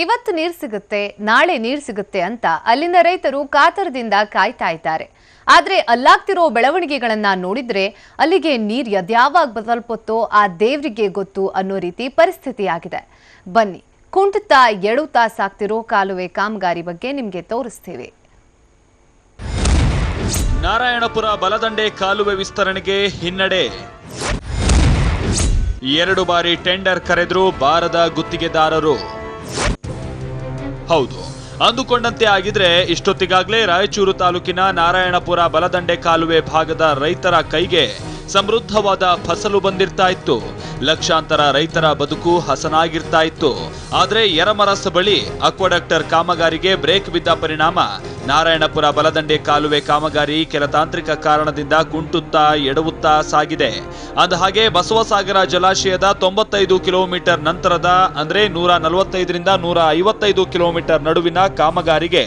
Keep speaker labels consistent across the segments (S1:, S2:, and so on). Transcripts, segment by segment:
S1: ಇವತ್ತು ನೀರು ಸಿಗುತ್ತೆ, ನಾಳೆ ನೀರು ಸಿಗುತ್ತೆ ಅಂತ ಅಲ್ಲಿನ ರೈತರು ಕಾತರದಿಂದ ಕಾಯ್ತಾ ಇದ್ದಾರೆ. ಆದರೆ ಅಲ್ಲಾಗ್ತಿರೋ ಬೆಳವಣಿಗೆಗಳನ್ನ ನೋಡಿದ್ರೆ ಅಲ್ಲಿಗೆ ನೀರು ಯಾವಾಗ ಬದಲ್ಪತ್ತೋ ಆ ದೇವರಿಗೆ ಗೊತ್ತು ಅನ್ನೋ ರೀತಿ ಪರಿಸ್ಥಿತಿಯಾಗಿದೆ. ಬನ್ನಿ, ಕುಂಟುತ್ತಾ ಎಡುತ್ತಾ ಸಾಕ್ತಿರೋ ಕಾಲುವೆ ಕಾಮಗಾರಿ ಬಗ್ಗೆ ನಿಮಗೆ ತೋರಿಸ್ತೀವಿ.
S2: ನಾರಾಯಣಪುರ ಬಲದಂಡೆ ಕಾಲುವೆ ವಿಸ್ತರಣೆಗೆ ಹಿನ್ನಡೆ. 2 ಬಾರಿ ಟೆಂಡರ್ ಕರೆದರೂ ಬಾರದ ಗುತ್ತಿಗೆದಾರರು. ಹೌದು, ಅಂದುಕೊಂಡಂತೆ ಆಗಿದ್ರೆ ಇಷ್ಟೊತ್ತಿಗಾಗಲೇ ರಾಯಚೂರು ತಾಲೂಕಿನ ನಾರಾಯಣಪುರ ಬಲದಂಡೆ ಕಾಲುವೆ ಭಾಗದ ರೈತರ ಕೈಗೆ ಸಮೃದ್ಧವಾದ ಫಸಲು ಬಂದಿರ್ತಾ ಇತ್ತು. ಲಕ್ಷಾಂತರ ರೈತರ ಬದುಕು ಹಸನಾಗಿರ್ತಾ ಇತ್ತು. ಆದ್ರೆ ಯರಮರಸ್ ಬಳಿ ಅಕ್ವಾಡಕ್ಟರ್ ಕಾಮಗಾರಿಗೆ ಬ್ರೇಕ್ ಬಿದ್ದ ಪರಿಣಾಮ ನಾರಾಯಣಪುರ ಬಲದಂಡೆ ಕಾಲುವೆ ಕಾಮಗಾರಿ ಕೆಲ ತಾಂತ್ರಿಕ ಕಾರಣದಿಂದ ಕುಂಟುತ್ತಾ ಎಡವುತ್ತಾ ಸಾಗಿದೆ. ಅಂದಹಾಗೆ ಬಸವಸಾಗರ ಜಲಾಶಯದ 95 ಕಿಲೋಮೀಟರ್ ನಂತರದ ಅಂದ್ರೆ 145ರಿಂದ 155 ಕಿಲೋಮೀಟರ್ ನಡುವಿನ ಕಾಮಗಾರಿಗೆ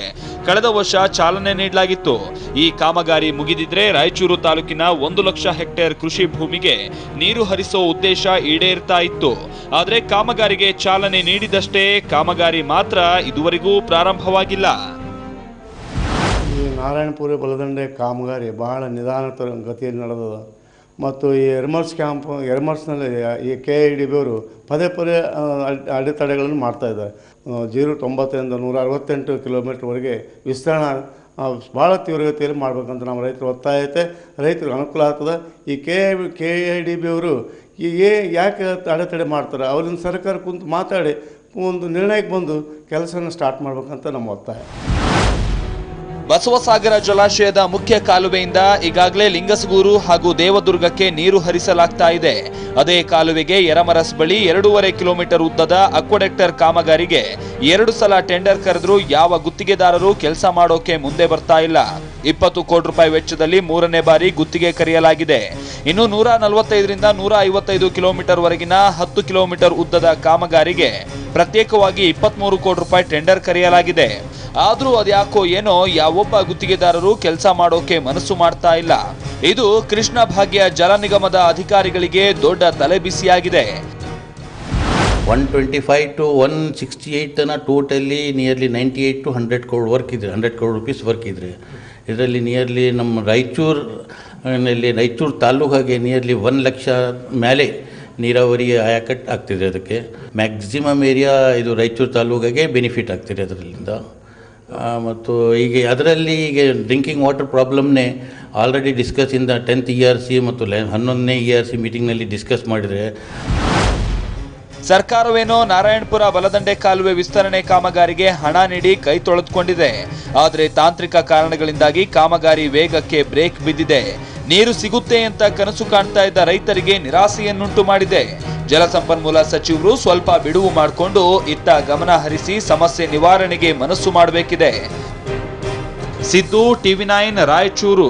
S2: ಕಳೆದ ವರ್ಷ ಚಾಲನೆ ನೀಡಲಾಗಿತ್ತು. ಈ ಕಾಮಗಾರಿ ಮುಗಿದಿದ್ರೆ ರಾಯಚೂರು ತಾಲೂಕಿನ 1 ಲಕ್ಷ ಹೆಕ್ಟೇರ್ ಕೃಷಿ ಭೂಮಿಗೆ ನೀರು ಹರಿಸೋ ಉದ್ದೇಶ ಈಡೇರ್ತಾ ಇತ್ತು. ಆದ್ರೆ ಕಾಮಗಾರಿಗೆ ಚಾಲನೆ ನೀಡಿದಷ್ಟೇ ಕಾಮಗಾರಿ ಮಾತ್ರ ಇದುವರೆಗೂ ಪ್ರಾರಂಭವಾಗಿಲ್ಲ.
S3: ಈ ನಾರಾಯಣಪುರ ಬಲದಂಡೆ ಕಾಮಗಾರಿ ಬಹಳ ನಿಧಾನ ಗತಿಯಲ್ಲಿ ನಡೆದದ ಮತ್ತು ಈ ಎರ್ಮರ್ಸ್ನಲ್ಲಿ ಈ KIDB ಅವರು ಪದೇ ಪದೇ ಅಡೆತಡೆಗಳನ್ನು ಮಾಡ್ತಾಯಿದ್ದಾರೆ. 090ರಿಂದ 168 ಕಿಲೋಮೀಟರ್ವರೆಗೆ ವಿಸ್ತರಣೆ ಭಾಳ ತೀವ್ರಗತಿಯಲ್ಲಿ ಮಾಡಬೇಕಂತ ನಮ್ಮ ರೈತರು ಒತ್ತಾಯ ಐತೆ. ರೈತರಿಗೆ ಅನುಕೂಲ ಆಗ್ತದೆ. ಈ KIDB ಅವರು ಯಾಕೆ ಅಡೆತಡೆ ಮಾಡ್ತಾರೆ, ಅವ್ರನ್ನ ಸರ್ಕಾರ ಕುಂತು ಮಾತಾಡಿ ಒಂದು ನಿರ್ಣಯಕ್ಕೆ ಬಂದು ಕೆಲಸನ ಸ್ಟಾರ್ಟ್ ಮಾಡ್ಬೇಕಂತ ನಮ್ಮ ಒತ್ತಾಯ.
S2: ಬಸವಸಾಗರ ಜಲಾಶಯದ ಮುಖ್ಯ ಕಾಲುವೆಯಿಂದ ಈಗಾಗಲೇ ಲಿಂಗಸಗೂರು ಹಾಗೂ ದೇವದುರ್ಗಕ್ಕೆ ನೀರು ಹರಿಸಲಾಗ್ತಾ ಇದೆ. ಅದೇ ಕಾಲುವೆಗೆ ಯರಮರಸ್ ಬಳಿ 2.5 ಕಿಲೋಮೀಟರ್ ಉದ್ದದ ಅಕ್ವಾಡಕ್ಟರ್ ಕಾಮಗಾರಿಗೆ 2 ಸಲ ಟೆಂಡರ್ ಕರೆದರೂ ಯಾವ ಗುತ್ತಿಗೆದಾರರು ಕೆಲಸ ಮಾಡೋಕೆ ಮುಂದೆ ಬರ್ತಾ ಇಲ್ಲ. 20 ಕೋಟಿ ರೂಪಾಯಿ ವೆಚ್ಚದಲ್ಲಿ 3ನೇ ಬಾರಿ ಗುತ್ತಿಗೆ ಕರೆಯಲಾಗಿದೆ. ಇನ್ನು 145ರಿಂದ 155 ಕಿಲೋಮೀಟರ್ ವರೆಗಿನ 10 ಕಿಲೋಮೀಟರ್ ಉದ್ದದ ಕಾಮಗಾರಿಗೆ ಪ್ರತ್ಯೇಕವಾಗಿ 23 ಕೋಟಿ ರೂಪಾಯಿ ಟೆಂಡರ್ ಕರೆಯಲಾಗಿದೆ. ಆದ್ರೂ ಅದ್ಯಾಕೋ ಏನೋ ಯಾವೊಬ್ಬ ಗುತ್ತಿಗೆದಾರರು ಕೆಲಸ ಮಾಡೋಕೆ ಮನಸ್ಸು ಮಾಡ್ತಾ ಇಲ್ಲ. ಇದು ಕೃಷ್ಣ ಭಾಗ್ಯ ಜಲ ನಿಗಮದ ಅಧಿಕಾರಿಗಳಿಗೆ ದೊಡ್ಡ ತಲೆಬಿಸಿಯಾಗಿದೆ.
S4: 125 to 168 totally nearly 98 to 100 crore work ಇದ್ರೆ, 100 crore rupees ವರ್ಕ್ ಇದ್ರೆ ಇದರಲ್ಲಿ ನಿಯರ್ಲಿ ನಮ್ಮ ರಾಯಚೂರು ತಾಲೂಕಿಗೆ ನಿಯರ್ಲಿ 1 ಲಕ್ಷ ಮೇಲೆ ನೀರಾವರಿ ಆಯಕಟ್ಟು ಆಗ್ತಿದೆ. ಅದಕ್ಕೆ ಮ್ಯಾಕ್ಸಿಮಮ್ ಏರಿಯಾ ಇದು ರಾಯಚೂರು ತಾಲೂಕಿಗೆ ಬೆನಿಫಿಟ್ ಆಗ್ತಿದೆ ಅದರಿಂದ. ಮತ್ತು ಅದರಲ್ಲಿ ಡ್ರಿಂಕಿಂಗ್ ವಾಟರ್ ಪ್ರಾಬ್ಲಮ್ನೇ ಆಲ್ರೆಡಿ ಡಿಸ್ಕಸ್ ಇಂದ 10th ERC ಮತ್ತು 11ನೇ ERC ಮೀಟಿಂಗ್ನಲ್ಲಿ ಡಿಸ್ಕಸ್ ಮಾಡಿದರೆ
S2: ಸರ್ಕಾರವೇನೋ ನಾರಾಯಣಪುರ ಬಲದಂಡೆ ಕಾಲುವೆ ವಿಸ್ತರಣೆ ಕಾಮಗಾರಿಗೆ ಹಣ ನೀಡಿ ಕೈ ತೊಳೆದುಕೊಂಡಿದೆ. ಆದರೆ ತಾಂತ್ರಿಕ ಕಾರಣಗಳಿಂದಾಗಿ ಕಾಮಗಾರಿ ವೇಗಕ್ಕೆ ಬ್ರೇಕ್ ಬಿದ್ದಿದೆ. ನೀರು ಸಿಗುತ್ತೆ ಅಂತ ಕನಸು ಕಾಣ್ತಾ ಇದ್ದ ರೈತರಿಗೆ ನಿರಾಸೆಯನ್ನುಂಟು ಮಾಡಿದೆ. ಜಲಸಂಪನ್ಮೂಲ ಸಚಿವರು ಸ್ವಲ್ಪ ಬಿಡುವು ಮಾಡಿಕೊಂಡು ಇತ್ತ ಗಮನ ಹರಿಸಿ ಸಮಸ್ಯೆ ನಿವಾರಣೆಗೆ ಮನಸ್ಸು ಮಾಡಬೇಕಿದೆ. ಸಿದ್ದು, TV9 ರಾಯಚೂರು.